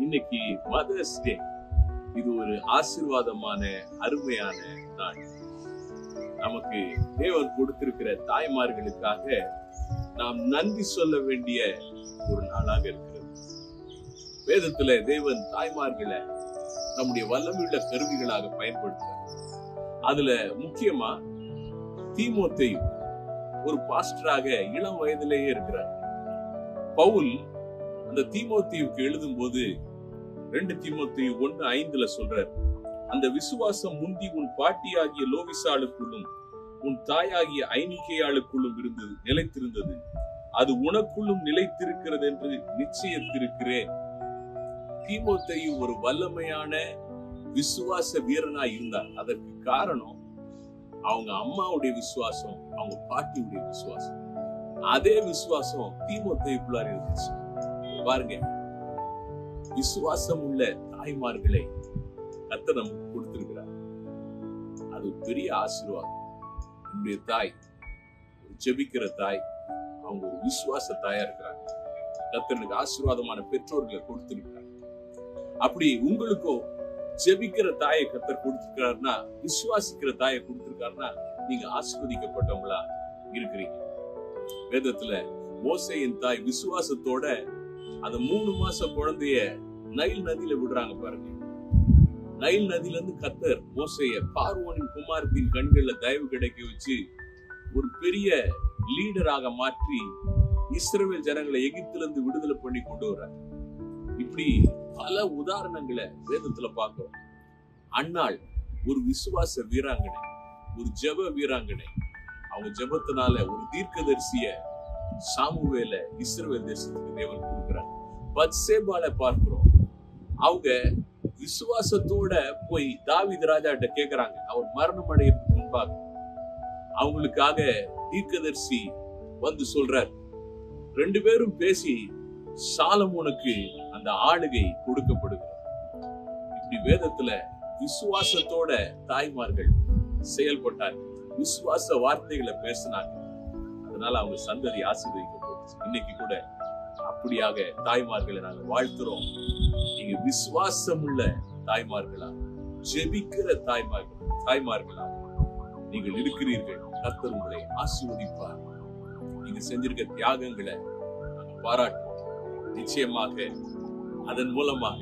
இன்னைக்கு mother's day. இது ஒரு ஆசீர்வாதமான அருமையான நாள். நமக்கு தேவன் கொடுத்திருக்கிற தாய்மார்களுக்காக நாம் நன்றி சொல்ல வேண்டிய ஒரு நாளாக இருக்கிறது. வேதத்துல தேவன் தாய்மார்களை நம்முடைய வல்லமையுள்ள கருவிகளாக பயன்படுத்துறார். அதுல முக்கியமா தீமோத்தேயு ஒரு பாஸ்டராக இளம் வயதிலேயே இருக்கிறார். பவுல் அந்த தீமோத்தேயுக்கு எழுதும் போது 2 தீமோத்தேயு 1:5 சொல்றார், அந்த விசுவாசம் முந்தி உன் பாட்டியாகிய லோவிசாளுக்குள்ளும் உன் தாயாகிய ஐனிக்கேயாளுக்குள்ளும் நிலைத்திருந்தது, அது உனக்குள்ளும் நிலைத்திருக்கிறது என்று நிச்சயித்திருக்கிறேன். தீமோத்தேயு ஒரு வல்லமையான விசுவாச வீரனாய் இருந்தார். அதற்கு காரணம் அவங்க அம்மாவுடைய விசுவாசம், அவங்க பாட்டியுடைய விசுவாசம். அதே விசுவாசம் தீமோத்தேயுக்குள்ளார இருந்துச்சு. பாருங்க, விசுவாசம் உள்ள தாய்மார்களை கர்த்தர் நமக்கு கொடுத்திருக்கிறார். அது பெரிய ஆசீர்வாதம். என்னுடைய தாய் ஒரு ஜெபிக்கிற தாய், அவங்க ஒரு விசுவாச தாயா இருக்கிறாங்க. கர்த்தருக்கு ஆசீர்வாதமான பெற்றோர்களை கொடுத்திருக்கிறார். அப்படி உங்களுக்கும் ஜெபிக்கிற தாயை கர்த்தர் கொடுத்திருக்கிறாருன்னா, விசுவாசிக்கிற தாயை கொடுத்திருக்காருன்னா, நீங்க ஆசீர்வதிக்கப்பட்டவங்களா இருக்கிறீங்க. வேதத்துல மோசேயின் தாய் விசுவாசத்தோட அந்த 3 மாச குழந்தைய நைல் நதியில விடுறாங்க. பாருங்க, நைல் நதியில இருந்து கர்த்தர் மோசேய பார்வோனின் குமாரத்தின் கண்கள்ல தயவு கிடைக்க வச்சு ஒரு பெரிய லீடராக மாற்றி இஸ்ரவேல் ஜனங்களை எகிப்துல இருந்து விடுதலை பண்ணி கொண்டு வர்றார். இப்படி பல உதாரணங்களை வேதத்துல பார்க்கிறோம். அன்னாள் ஒரு விசுவாச வீராங்கனை, ஒரு ஜெப வீராங்கனை. அவங்க ஜெபத்தினால ஒரு தீர்க்கதரிசிய சாமுவேல இஸ்ரவேல் தேசத்துக்கு தேவன் கொடுக்கிறார். பத்சேபால பார்க்கிறோம். அவங்க விசுவாசத்தோட போய் தாவீது ராஜா கிட்ட கேக்குறாங்க. அவர் மரணம் அடைகிறதுக்கு முன்பாக அவங்களுக்காக தீர்க்கதரிசி வந்து சொல்றார். 2 பேரும் பேசி சாலமோனுக்கு அந்த ஆளுகை கொடுக்கப்படுகிறது. இப்படி வேதத்துல விசுவாசத்தோட தாய்மார்கள் செயல்பட்டாங்க, விசுவாச வார்த்தைகளை பேசினாங்க. அதனால அவங்க சந்ததி ஆசீர்வதிக்கப்பட்டுச்சு. இன்னைக்கு கூட அப்படியாக தாய்மார்களை நாங்க வாழ்த்துறோம். நீங்க விசுவாசம் உள்ள தாய்மார்களா, ஜெபிக்கிற தாய்மார்களா நீங்கள் இருக்கிறீர்கள். கர்த்தர் உங்களை ஆசீர்வதிப்பார். நீங்க செஞ்சிருக்க தியாகங்களை நாங்க பாராட்டுறோம். நிச்சயமாக அதன் மூலமாக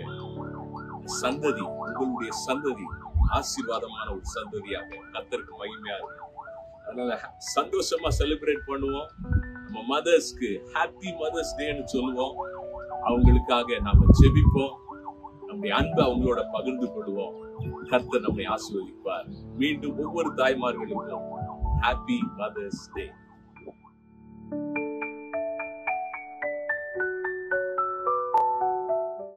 சந்ததி, உங்களுடைய சந்ததி ஆசீர்வாதமான ஒரு சந்ததியாக கர்த்தருக்கு மகிமையா இருக்கு. அதனால சந்தோஷமா செலிப்ரேட் பண்ணுவோம். நம்ம மதர்ஸ்க்கு ஹாப்பி மதர்ஸ் டேன்னு சொல்லுவோம். அவங்களுக்காக நாம ஜெபிப்போம். நம்முடைய அன்பை அவங்களோட பகிர்ந்து கொள்வோம். கர்த்தர் நம்மை ஆசீர்வதிப்பார். மீண்டும் ஒவ்வொரு தாய்மார்களுக்கும் ஹாப்பி மதர்ஸ் டே.